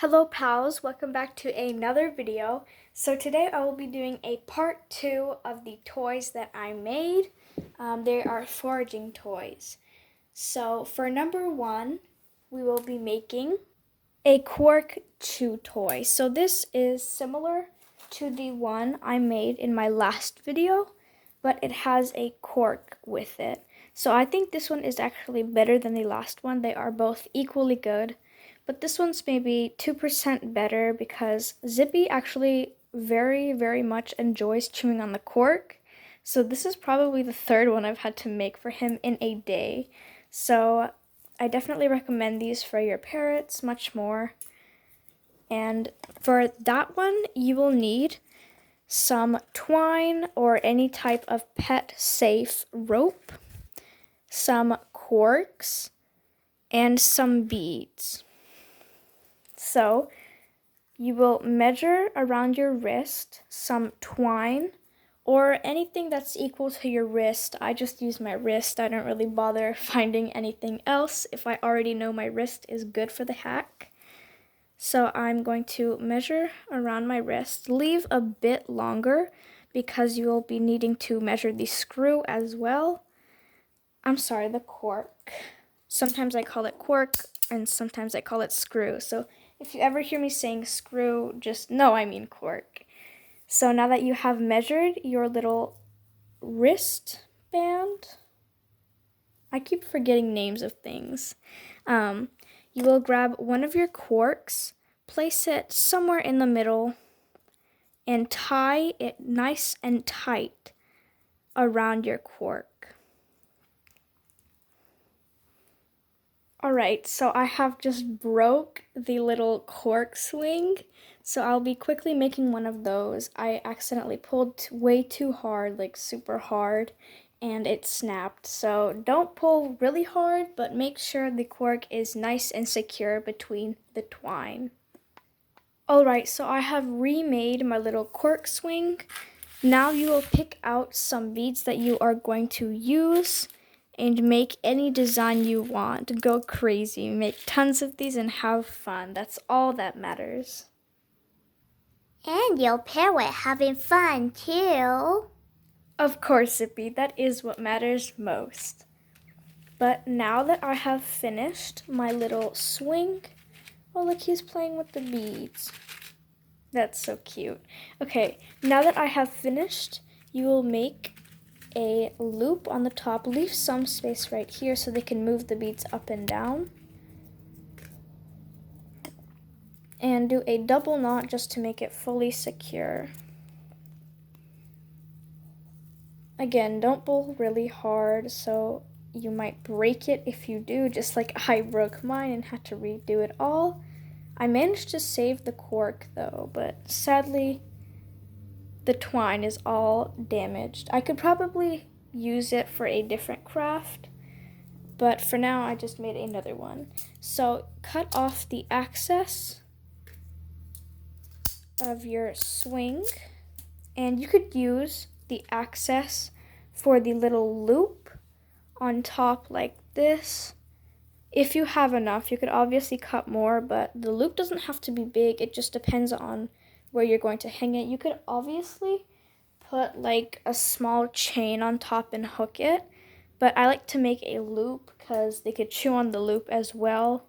Hello pals, welcome back to another video. So today I will be doing a part 2 of the toys that I made. They are foraging toys. So for number 1, we will be making a cork chew toy. So this is similar to the one I made in my last video, but it has a cork with it. So I think this one is actually better than the last one. They are both equally good, but this one's maybe 2% better because Zippy actually very much enjoys chewing on the cork. So this is probably the third one I've had to make for him in a day. So I definitely recommend these for your parrots much more. And for that one, you will need some twine or any type of pet safe rope, some corks, and some beads. So you will measure around your wrist some twine or anything that's equal to your wrist. I just use my wrist. I don't really bother finding anything else if I already know my wrist is good for the hack. So I'm going to measure around my wrist. Leave a bit longer because you will be needing to measure the screw as well. I'm sorry, the cork. Sometimes I call it cork and sometimes I call it screw. So if you ever hear me saying screw, just know I mean cork. So now that you have measured your little wristband, I keep forgetting names of things. You will grab one of your corks, place it somewhere in the middle, and tie it nice and tight around your cork. Alright, so I have just broke the little cork swing, so I'll be quickly making one of those. I accidentally pulled way too hard, like super hard, and it snapped. So don't pull really hard, but make sure the cork is nice and secure between the twine. Alright, so I have remade my little cork swing. Now you will pick out some beads that you are going to use and make any design you want. Go crazy, make tons of these and have fun. That's all that matters. And your parrot having fun too. Of course, Zippy, that is what matters most. But now that I have finished my little swing, oh look, he's playing with the beads. That's so cute. Okay, now that I have finished, you will make a loop on the top. Leave some space right here so they can move the beads up and down. And do a double knot just to make it fully secure. Again, don't pull really hard, so you might break it if you do, just like I broke mine and had to redo it all. I managed to save the cork though, but sadly the twine is all damaged. I could probably use it for a different craft, but for now I just made another one. So cut off the excess of your swing, and you could use the excess for the little loop on top like this. If you have enough, you could obviously cut more, but the loop doesn't have to be big. It just depends on where you're going to hang it. You could obviously put like a small chain on top and hook it, but I like to make a loop because they could chew on the loop as well.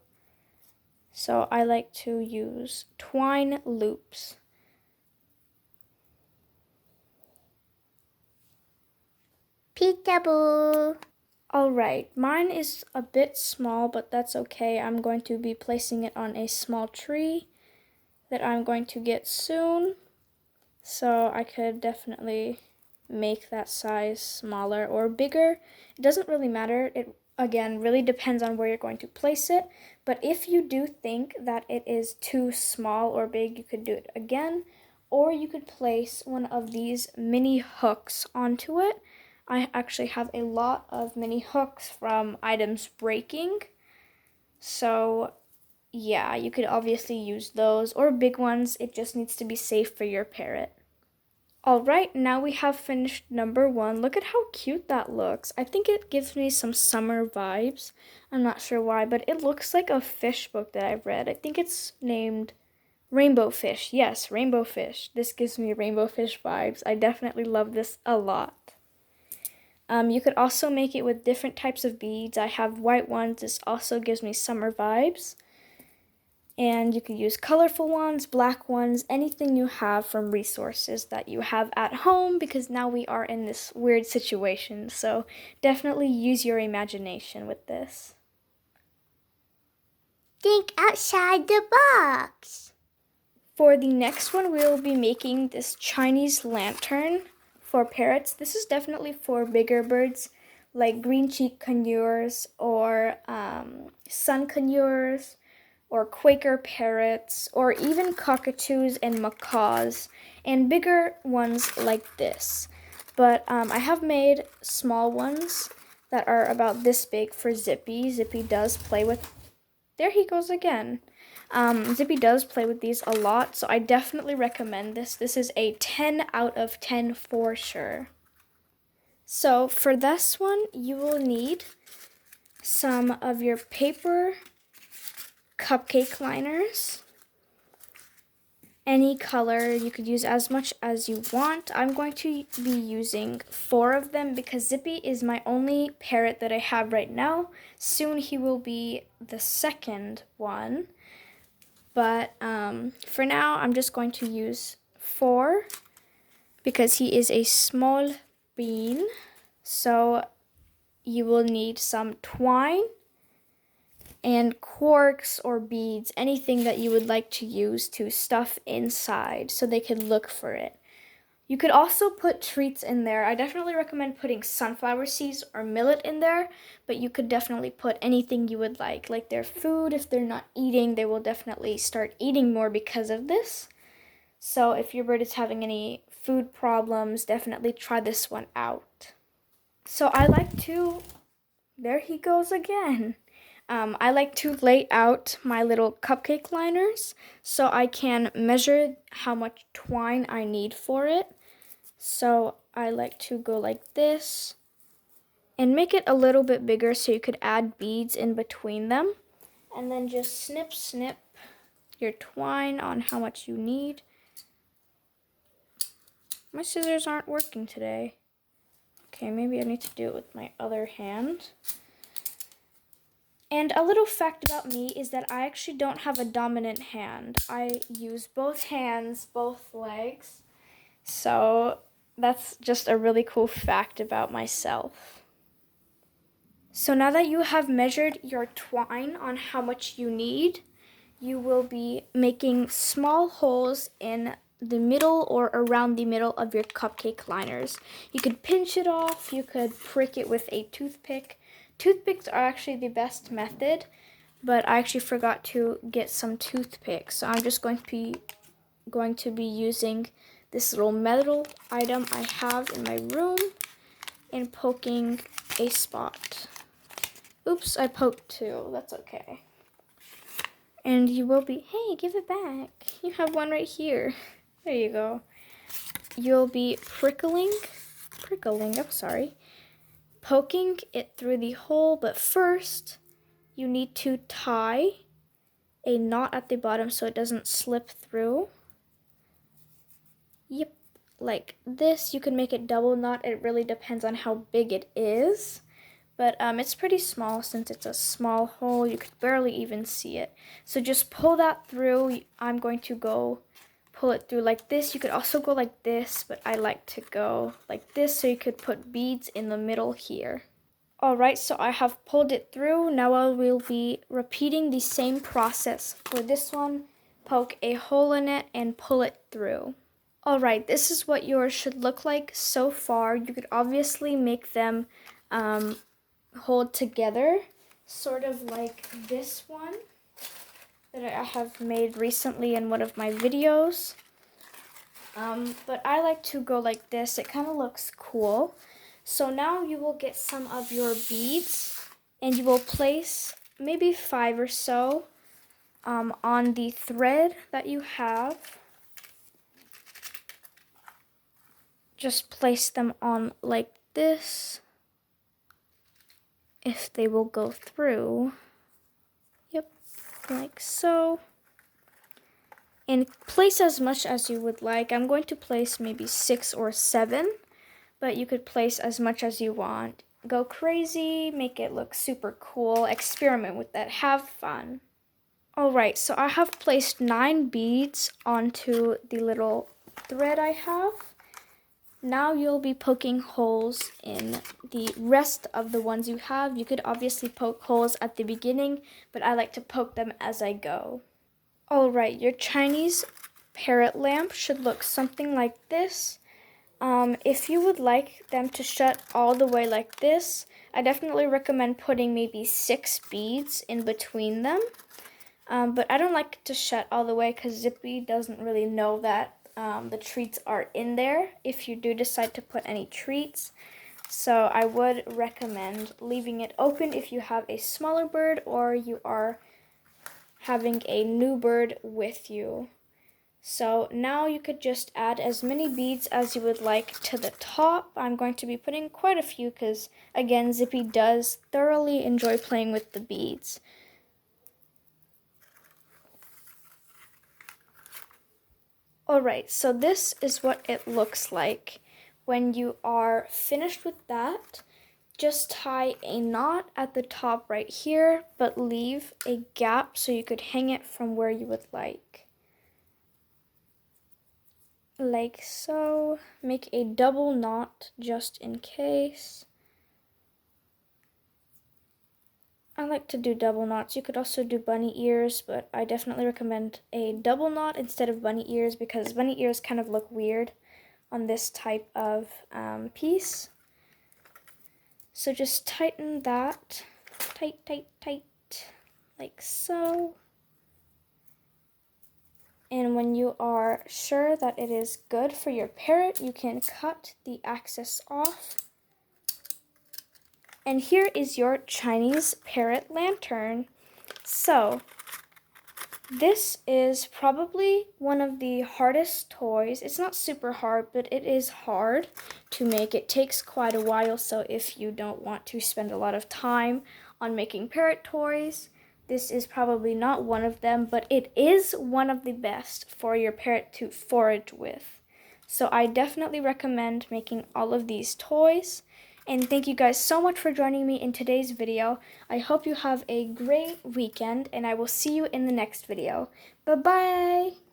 So I like to use twine loops. Peekaboo. Alright, mine is a bit small, but that's okay. I'm going to be placing it on a small tree that I'm going to get soon. So I could definitely make that size smaller or bigger. It doesn't really matter. It, again, really depends on where you're going to place it. But if you do think that it is too small or big, you could do it again. Or you could place one of these mini hooks onto it. I actually have a lot of mini hooks from items breaking. So yeah, you could obviously use those or big ones. It just needs to be safe for your parrot. Alright, now we have finished number 1. Look at how cute that looks. I think it gives me some summer vibes. I'm not sure why, but it looks like a fish book that I've read. I think it's named Rainbow fish. Yes, rainbow fish. This gives me rainbow fish vibes. I definitely love this a lot. You could also make it with different types of beads. I have white ones. This also gives me summer vibes. And you could use colorful ones, black ones, anything you have from resources that you have at home, because now we are in this weird situation. So definitely use your imagination with this. Think outside the box. For the next one, we'll be making this Chinese lantern for parrots. This is definitely for bigger birds like green cheek conures or sun conures or Quaker parrots or even cockatoos and macaws and bigger ones like this. But I have made small ones that are about this big for Zippy. Zippy does play with, there he goes again. Zippy does play with these a lot, so I definitely recommend this. This is a 10 out of 10 for sure. So for this one, you will need some of your paper cupcake liners. Any color, you could use as much as you want. I'm going to be using 4 of them because Zippy is my only parrot that I have right now. Soon he will be the second one. But for now, I'm just going to use 4 because he is a small bean. So you will need some twine and corks or beads, anything that you would like to use to stuff inside so they can look for it. You could also put treats in there. I definitely recommend putting sunflower seeds or millet in there, but you could definitely put anything you would like their food. If they're not eating, they will definitely start eating more because of this. So if your bird is having any food problems, definitely try this one out. So I like to, there he goes again. I like to lay out my little cupcake liners so I can measure how much twine I need for it. So I like to go like this and make it a little bit bigger so you could add beads in between them. And then just snip, snip your twine on how much you need. My scissors aren't working today. Okay, maybe I need to do it with my other hand. And a little fact about me is that I actually don't have a dominant hand. I use both hands, both legs. So that's just a really cool fact about myself. So now that you have measured your twine on how much you need, you will be making small holes in the middle or around the middle of your cupcake liners. You could pinch it off, you could prick it with a toothpick. Toothpicks are actually the best method, but I actually forgot to get some toothpicks. So I'm just going to be using this little metal item I have in my room and poking a spot. Oops, I poked 2. That's okay. And you will be, hey, give it back. You have one right here. There you go. You'll be poking it through the hole, but first you need to tie a knot at the bottom so it doesn't slip through. Yep, like this. You can make it double knot. It really depends on how big it is. But it's pretty small since it's a small hole. You could barely even see it. So just pull that through. I'm going to go pull it through like this. You could also go like this, but I like to go like this so you could put beads in the middle here. Alright, so I have pulled it through. Now I will be repeating the same process for this one. Poke a hole in it and pull it through. Alright, this is what yours should look like so far. You could obviously make them hold together, sort of like this one that I have made recently in one of my videos. But I like to go like this. It kind of looks cool. So now you will get some of your beads and you will place maybe 5 or so on the thread that you have. Just place them on like this. If they will go through. Yep, like so. and place as much as you would like. I'm going to place maybe 6 or 7, but you could place as much as you want. Go crazy, make it look super cool, experiment with that, have fun. Alright, so I have placed 9 beads onto the little thread I have. Now you'll be poking holes in the rest of the ones you have. You could obviously poke holes at the beginning, but I like to poke them as I go. Alright, your Chinese parrot lamp should look something like this. If you would like them to shut all the way like this, I definitely recommend putting maybe 6 beads in between them. But I don't like it to shut all the way because Zippy doesn't really know that the treats are in there if you do decide to put any treats. So I would recommend leaving it open if you have a smaller bird or you are having a new bird with you. So now you could just add as many beads as you would like to the top. I'm going to be putting quite a few because, again, Zippy does thoroughly enjoy playing with the beads. Alright, so this is what it looks like. When you are finished with that, just tie a knot at the top right here, but leave a gap so you could hang it from where you would like. Like so. Make a double knot just in case. I like to do double knots. You could also do bunny ears, but I definitely recommend a double knot instead of bunny ears because bunny ears kind of look weird on this type of piece. So just tighten that, tight, tight, tight, like so. And when you are sure that it is good for your parrot, you can cut the excess off. And here is your Chinese parrot lantern. So, this is probably one of the hardest toys. It's not super hard, but it is hard to make. It takes quite a while, so if you don't want to spend a lot of time on making parrot toys, this is probably not one of them, but it is one of the best for your parrot to forage with. So I definitely recommend making all of these toys. And thank you guys so much for joining me in today's video. I hope you have a great weekend, and I will see you in the next video. Bye-bye!